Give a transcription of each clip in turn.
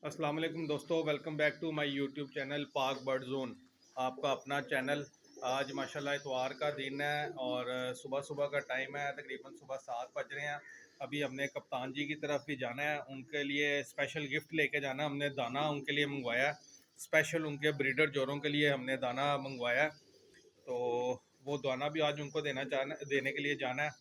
अस्सलाम वालेकुम दोस्तों, welcome back to my YouTube channel Pak bird zone. आपका अपना चैनल। आज माशाल्लाह इतवार का दिन है और सुबह सुबह का टाइम है, तकरीबन सुबह 7 बज रहे हैं। अभी हमने कप्तान जी की तरफ भी जाना है, उनके लिए स्पेशल गिफ्ट लेके जाना है। हमने दाना उनके लिए मंगवाया, स्पेशल उनके ब्रीडर जोरों के लिए हमने दाना मंगवाया। तो वो दाना भी आज उनको देने के लिए जाना है।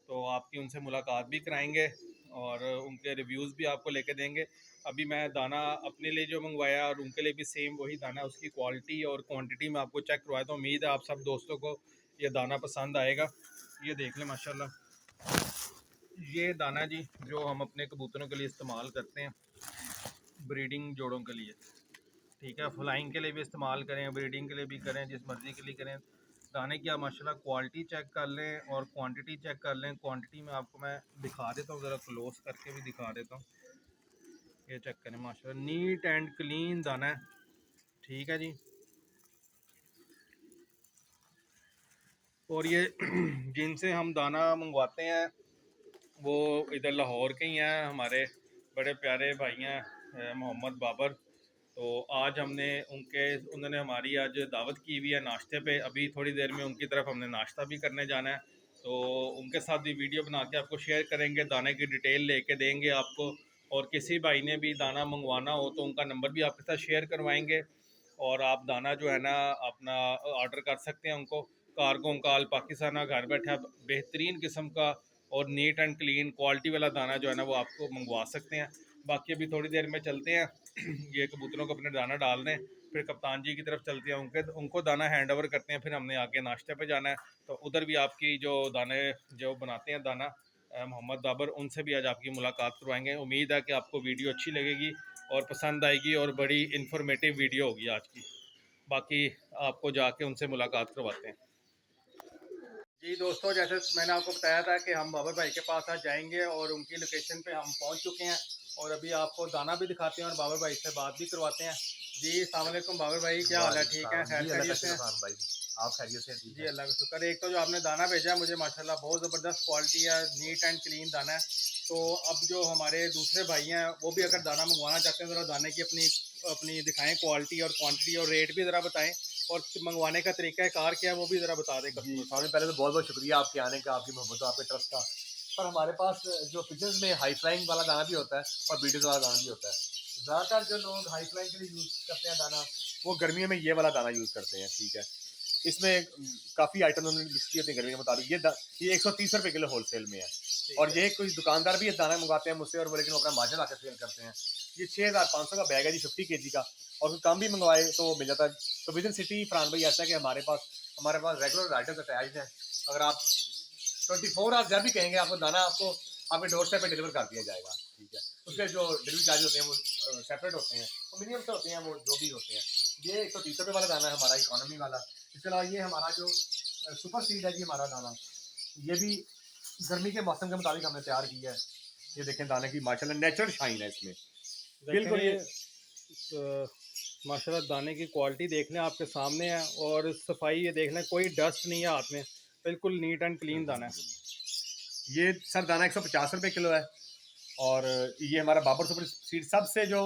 तो आपकी उनसे मुलाकात भी कराएंगे और उनके रिव्यूज़ भी आपको लेके देंगे। अभी मैं दाना अपने लिए जो मंगवाया और उनके लिए भी सेम वही दाना, उसकी क्वालिटी और क्वांटिटी में आपको चेक करवाया। तो उम्मीद है आप सब दोस्तों को ये दाना पसंद आएगा। ये देख लें माशाल्लाह, ये दाना जी जो हम अपने कबूतरों के लिए इस्तेमाल करते हैं, ब्रीडिंग जोड़ों के लिए। ठीक है, फ्लाइंग के लिए भी इस्तेमाल करें, ब्रीडिंग के लिए भी करें, जिस मर्ज़ी के लिए करें। दाने की आप माशाल्लाह क्वालिटी चेक कर लें और क्वांटिटी चेक कर लें। क्वांटिटी में आपको मैं दिखा देता हूँ, ज़रा क्लोज करके भी दिखा देता हूँ। ये चेक करें माशाल्लाह, नीट एंड क्लीन दाना है। ठीक है जी। और ये जिनसे हम दाना मंगवाते हैं वो इधर लाहौर के ही हैं, हमारे बड़े प्यारे भाई हैं मोहम्मद बाबर। तो आज उन्होंने हमारी आज दावत की हुई है नाश्ते पे। अभी थोड़ी देर में उनकी तरफ हमने नाश्ता भी करने जाना है। तो उनके साथ भी वीडियो बना के आपको शेयर करेंगे, दाने की डिटेल लेके देंगे आपको। और किसी भाई ने भी दाना मंगवाना हो तो उनका नंबर भी आपके साथ शेयर करवाएंगे और आप दाना जो है ना अपना ऑर्डर कर सकते हैं उनको। कार्गो काल पाकिस्तान घर बैठा बेहतरीन किस्म का और नीट एंड क्लीन क्वालिटी वाला दाना जो है ना वो आपको मंगवा सकते हैं। बाकी अभी थोड़ी देर में चलते हैं ये कबूतरों को अपने दाना डाल दें, फिर कप्तान जी की तरफ चलते हैं, उनको दाना हैंड ओवर करते हैं, फिर हमने आगे नाश्ते पे जाना है। तो उधर भी आपकी जो दाने जो बनाते हैं दाना मोहम्मद बाबर, उनसे भी आज आपकी मुलाकात करवाएंगे। उम्मीद है कि आपको वीडियो अच्छी लगेगी और पसंद आएगी और बड़ी इन्फॉर्मेटिव वीडियो होगी आज की। बाकी आपको जाके उनसे मुलाकात करवाते हैं। जी दोस्तों, जैसे मैंने आपको बताया था कि हम बाबर भाई के पास आज जाएंगे और उनकी लोकेशन पे हम पहुंच चुके हैं और अभी आपको दाना भी दिखाते हैं और बाबर भाई से बात भी करवाते हैं। जी अस्सलाम वालेकुम बाबर भाई, क्या हाल है? ठीक है, खैर जी, अल्लाह का खैरियत से शुक्र हैं? खान भाई। आप खैरियत से हैं? ठीक जी है। अल्लाह का शुक्र। एक तो जो आपने दाना भेजा है मुझे माशाल्लाह बहुत ज़बरदस्त क्वालिटी है, नीट एंड क्लीन दाना है। तो अब जो हमारे दूसरे भाई हैं वो भी अगर दाना मंगवाना चाहते हैं, ज़रा दाने की अपनी अपनी दिखाएं क्वालिटी और क्वांटिटी और रेट भी ज़रा बताएं और मंगवाने का तरीका कार क्या है वो भी ज़रा बता दें जी, कस्टमर को। सबसे पहले तो बहुत-बहुत शुक्रिया आपके आने का, आपकी मोहब्बत और आपके ट्रस्ट का। पर हमारे पास जो पिजन्स में हाई फ्लाइंग वाला दाना भी होता है और बीटल्स वाला दाना भी होता है। ज़्यादातर जो लोग हाई फ्लाइंग के लिए यूज़ करते हैं दाना, वो गर्मियों में ये वाला दाना यूज़ करते हैं, ठीक है। इसमें काफ़ी आइटम उन्होंने लिस्ट की अपनी गर्मी के मुताबिक। ये 130 रुपए किलो होलसेल में है ठीक और है। ये कोई दुकानदार भी ये दाना मंगाते हैं मुझसे और वो लेकिन वो अपना मार्जिन आकर सेल करते हैं। ये 6500 का बैग है जी, 50 केजी का, और कोई कम भी मंगवाए तो वो मिल जाता है। तो विद इन सिटी फरहान भाई ऐसा है कि हमारे पास रेगुलर राइडर्स अटैच्ड हैं। अगर आप 24 आवर्स जब भी कहेंगे आपको दाना आपको आपके डोर स्टेप पे डिलीवर कर दिया जाएगा, ठीक है। उसके जो डिलीवरी चार्ज होते हैं वो सेपरेट होते हैं, वो मिनिमम से होते हैं, वो जो भी होते हैं। ये 130 रुपये वाला दाना है हमारा इकोनॉमी वाला। इसके अलावा ये हमारा जो सुपर सीड है जी हमारा दाना, ये भी गर्मी के मौसम के मुताबिक हमने तैयार किया है। ये देखें दाने की माशाल्लाह नेचुरल शाइन है इसमें, देखें बिल्कुल ये। माशाल्लाह दाने की क्वालिटी देख लें, आपके सामने है और सफाई ये देख लें, कोई डस्ट नहीं है हाथ में, बिल्कुल नीट एंड क्लीन दाना है। ये सर दाना 150 रुपये किलो है और ये हमारा बाबर सुपर सीड सबसे जो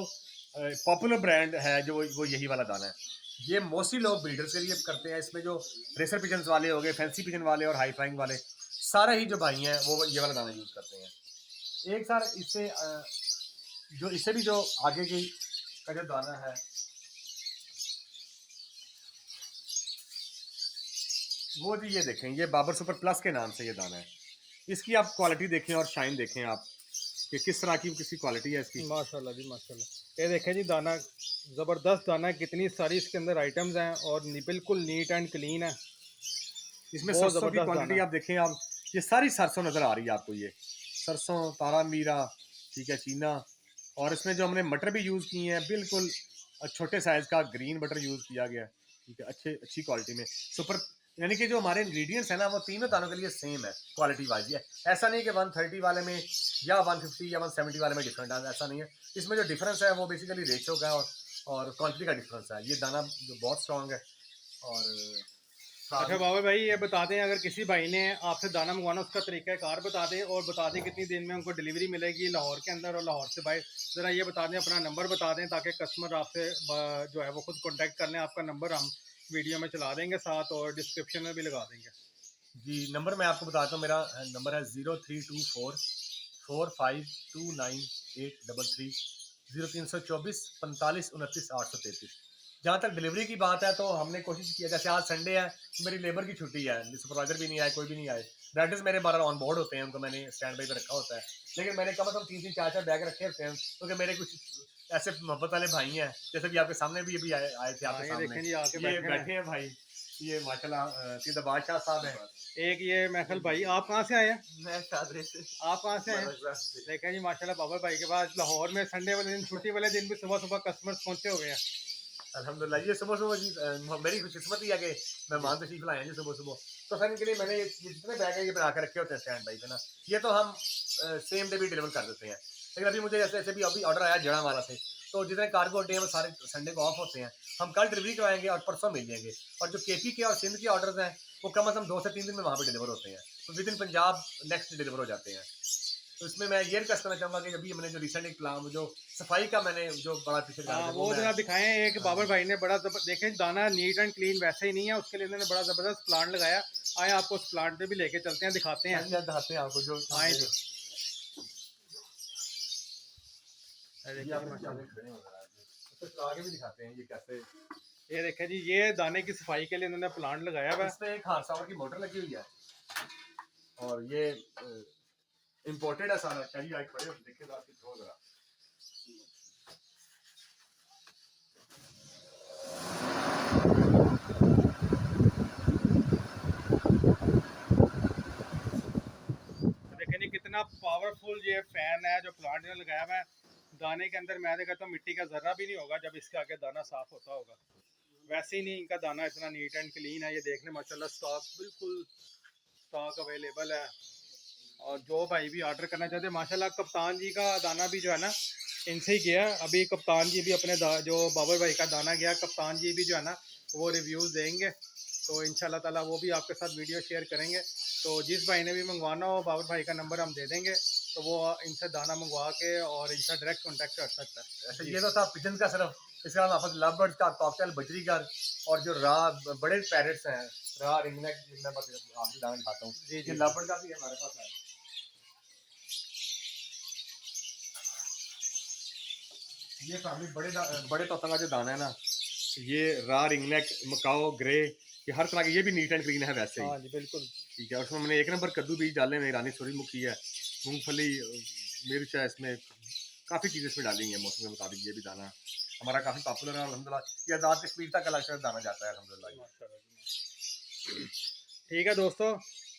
पॉपुलर ब्रांड है जो वो यही वाला दाना है। ये मोस्टली लोग ब्रीडर्स के लिए करते हैं। इसमें जो रेसर पिजन वाले हो गए, फैंसी पिजन वाले और हाई फ्लाइंग वाले, सारे ही जो भाई हैं वो ये वाला दाना यूज़ करते हैं। एक सर इससे जो इससे भी जो आगे की का जो दाना है वो जी, ये देखें, ये बाबर सुपर प्लस के नाम से ये दाना है। इसकी आप क्वालिटी देखें और शाइन देखें आप कि किस तरह की किसकी क्वालिटी है इसकी। माशाल्लाह जी माशाल्लाह। ये देखें जी दाना, ज़बरदस्त दाना है, कितनी सारी इसके अंदर आइटम्स हैं और बिल्कुल नीट एंड क्लीन है। इसमें बहुत सरसों की ज़बरदस्त दाना क्वांटिटी है। आप देखें, आप ये सारी सरसों नज़र आ रही है आपको, ये सरसों, तारा मीरा, ठीक है, चीना। और इसमें जो हमने मटर भी यूज़ किए हैं, बिल्कुल छोटे साइज़ का ग्रीन बटर यूज़ किया गया है, ठीक है, अच्छी क्वालिटी में सुपर। यानी कि जो हमारे इंग्रेडिएंट्स हैं ना वो तीनों दानों के लिए सेम है क्वालिटी वाइज। है ऐसा नहीं कि 130 वाले में या 150 या 170 वाले में डिफरेंट है, ऐसा नहीं है। इसमें जो डिफरेंस है वो बेसिकली रेशो का और क्वांटिटी का डिफरेंस है। ये दाना जो बहुत स्ट्रॉन्ग है और अच्छा बाबर भाई, ये बता दें अगर किसी भाई ने आपसे दाना मंगवाना उसका तरीका कार बता दें, और बता दें कितनी दिन में उनको डिलीवरी मिलेगी लाहौर के अंदर और लाहौर से बाहर। ज़रा ये बता दें, अपना नंबर बता दें ताकि कस्टमर आपसे जो है वो खुद कांटेक्ट कर लें। आपका नंबर हम वीडियो में चला देंगे साथ, और डिस्क्रिप्शन में भी लगा देंगे। जी, नंबर मैं आपको बताता हूँ। मेरा नंबर है 0324 4529 833, 0324 45 29 833। जहाँ तक डिलीवरी की बात है तो हमने कोशिश की है, जैसे आज संडे है तो मेरी लेबर की छुट्टी है, सुपरवाइजर भी नहीं आए, कोई भी नहीं आए। राइडर्स मेरे 12 ऑन बोर्ड होते हैं, उनको मैंने स्टैंड बाई पे रखा होता है। लेकिन मैंने कम से कम 3 3 4 4 बैग रखे होते हैं, क्योंकि मेरे कुछ ऐसे मोहब्बत वाले भाई हैं, जैसे भी आपके सामने भी अभी आए थे हाँ आपके ये सामने। देखें जी, आके ये बैठे बैठे हैं। हैं भाई, ये माशाल्लाह सीधा बादशाह साहब हैं। एक ये महफल भाई, आप कहाँ से आए हैं? मैं शादरे से। आप कहाँ से हैं? देखें जी माशाल्लाह, बाबर भाई के पास लाहौर में संडे वाले दिन, छुट्टी वाले दिन भी सुबह सुबह कस्टमर्स पहुंचे हुए हैं। अल्हम्दुलिल्लाह, ये सुबह सुबह जी मेरी खुशकिस्मती है कि मेहमान तशरीफ लाए हैं जी सुबह सुबह। तो सर इनके लिए मैंने ये जितने बैग है ये बना के रखे होते हैं स्टैंड बाई पे ना, ये तो हम सेम डे भी डिलीवर कर देते हैं। लेकिन अभी मुझे जैसे ऐसे भी अभी ऑर्डर आया जड़ा वाला से, तो जितने कार्गो अड्डे हैं वो सारे संडे को ऑफ होते हैं। हम कल डिलीवरी करवाएंगे और परसों मिल जाएंगे। और जो केपी के और सिंध के ऑर्डर हैं वो कम से कम 2 से 3 दिन में वहाँ पे डिलीवर होते हैं, तो with in Punjab next deliver हो जाते हैं। तो इसमें मैं ये रिक्वेस्ट करना चाहूँगा कि अभी मैंने जो रिसेंट एक प्लान जो सफाई का मैंने जो बड़ा पीछे डाला हाँ था वो वो मैं। जरा दिखाएं। एक हाँ बाबर भाई ने बड़ा देखें, दाना नीट एंड क्लीन वैसे ही नहीं है, उसके लिए इन्होंने बड़ा ज़बरदस्त प्लांट लगाया। आए आपको उस प्लांट पे भी लेके चलते हैं, दिखाते हैं। जी, दिखाते हैं आपको जो आए जी। अरे ये देखें जी आपके माशाल्लाह, सामने खड़े हो रहा है, तो आगे भी दिखाते हैं ये कैसे। ये देखें जी, ये दाने की सफाई के लिए इन्होंने प्लांट लगाया हुआ है। इसमें एक हादसा की मोटर लगी हुई है, और ये इम्पोर्टेड है सारा। चाहिए आगे खड़े हो देखिए जरा। देखें जी कितना पावरफुल ये फैन है जो प्लांट ने लगाया हुआ है। दाने के अंदर मैं देखा तो मिट्टी का जर्रा भी नहीं होगा जब इसके आगे दाना साफ होता होगा। वैसे ही नहीं, इनका दाना इतना नीट एंड क्लीन है। ये देख लें माशाल्लाह, स्टॉक बिल्कुल स्टॉक अवेलेबल है। और जो भाई भी ऑर्डर करना चाहते हैं, माशाल्लाह कप्तान जी का दाना भी जो है ना इनसे ही गया। अभी कप्तान जी भी अपने जो बाबर भाई का दाना गया, कप्तान जी भी जो है ना वो रिव्यूज़ देंगे, तो इंशाल्लाह ताला वो भी आपके साथ वीडियो शेयर करेंगे। तो जिस भाई ने भी मंगवाना हो, बाबर भाई का नंबर हम दे देंगे, तो वो इनसे दाना मंगवा के और इनसे डायरेक्ट कॉन्टैक्ट कर सकता है। ऐसे ये तो था पिजन का सिर्फ। इसके बाद आपस लव बर्ड्स का कॉकटेल बजरीगर, और जो रा बड़े पैरेट्स हैं, रा रिंगनेक, मैं बस आपको दाना दिखाता हूँ। जी ये जी लव बर्ड का भी हमारे पास है। ये फैमिली बड़े तोता का जो दाना है ना, ये रा रिंगनेक मकाओ ग्रे, ये हर तरह के, ये भी नीट एंड क्लीन है वैसे ही। हाँ जी बिल्कुल। ठीक है, और उसमें मैंने 1 नंबर कद्दू बीज डाले हैं, ईरानी सूरजमुखी है, मूंगफली, मिर्च है, इसमें काफ़ी चीज़ें इसमें डाली हैं मौसम के मुताबिक। ये भी दाना हमारा काफ़ी पॉपुलर है अल्हम्दुलिल्लाह। ये आज़ाद कश्मीर तक अलग से दाना जाता है अल्हम्दुलिल्लाह। माशाल्लाह जी। ठीक है दोस्तों,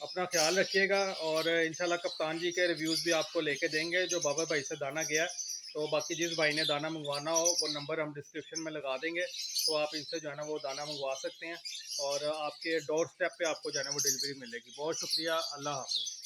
अपना ख्याल रखिएगा, और इंशाल्लाह कप्तान जी के रिव्यूज़ भी आपको लेके देंगे जो बाबा भाई से दाना गया। तो बाकी जिस भाई ने दाना मंगवाना हो वो नंबर हम डिस्क्रिप्शन में लगा देंगे, तो आप इनसे जो है ना वो दाना मंगवा सकते हैं, और आपके डोर स्टेप पे आपको जो है ना वो डिलीवरी मिलेगी। बहुत शुक्रिया, अल्लाह हाफ़िज़।